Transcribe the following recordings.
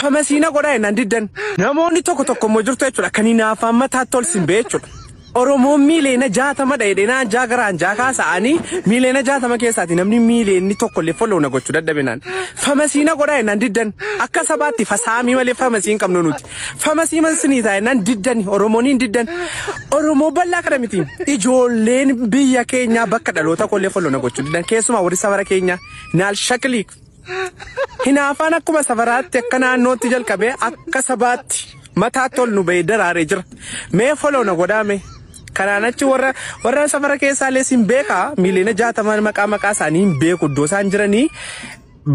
famasiina godhaa nan diddan namoonni tokko mojurtu jechuudha kan hinaafa mataa tolsin beechuudha Oromoo miileena 60 dheedheenaa jaagaraan jaakaa sa'anii miileena 60 keessaati namni miileenni tokko illee follow na gochuu dadhabinaan famasiina godhaa nan diddan akka sabaatti fasaamii malee famasiin qabnu nuti famasii mansinii taa'e nan diddan Oromooniin diddan Oromoo bal'aa kana miti ijoolleen biyya keenyaa bakka dhaloota kollee follow na gochuu diddan keessumaa warri safara keenya naal shakliik hinaafaan akkuma safaraatti akka naannootti jalqabee akka sabaatti mataa tol nu ba'ee daraaree jira mee follow na godhaame Kananachi warra safara keessaa leesin beeka miileena 60 maqaa isaanii hin beeku iddoo isaan jiranii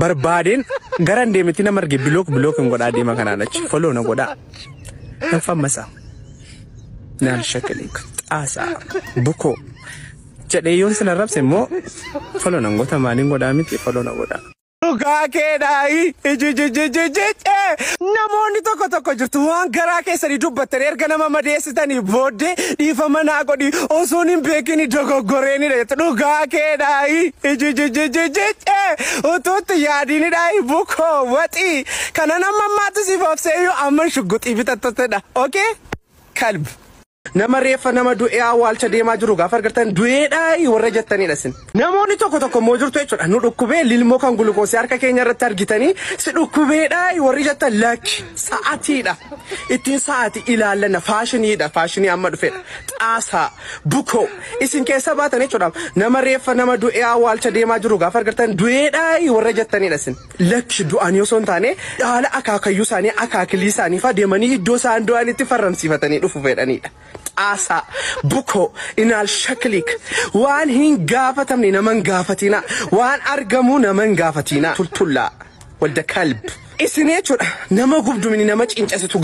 barbaadeen garan deemeti nama arge block hin godhaa deema kananachi follow na godhaa nan fammasa naan shakaliik xaasaa buko jedhee yoon sin arrabse immoo follow na godhaa maaliin godhaa miti follow na godhaa Gakedai, namoonni tokko jirtu waan garaa keessanii dubbattan erga nama madeessitanii booddee dhiifama naa godhi osoo hin beekini dogoggoreen jettu gakedai utuutti yaadinidhaayi bukoo waxii kana nama ammaatu siif obseeyyuu amma shugguxii bitattotedha okay kalb Nama reeffa nama du'ee awwaalcha deemaa jiru gaafa argattan du'eedhaa warra jettanidha sin. Namoonni tokko mojurtu jechuudha nu dhukkubee lilmoo kan gulukoosii harka keenya irratti argitanii si dhukkubeedhaa warri jettan lakki sa'aatiidha. Ittiin sa'aatii ilaallanna faashiniidha faashinii amma dhufedha. Xaasaa bukoo isin keessa baatan jechuudha nama reeffa nama du'ee awwaalcha deemaa jiru gaafa argattan du'eedhaa warra jettanidha sin. Lakki du'anii osoo hin taane haala akaakayyuu isaanii akaakilii isaanii fa'aa deemanii iddoo isaan du'anitti farramsiifatanii dhufu fedhanidha. Asa buko inal shaklik waan hin gaafatamne naman gaafatina waan argamu naman gaafatina tultulla walda kalb isinee jechuudha nama gubdumini nama cincasitu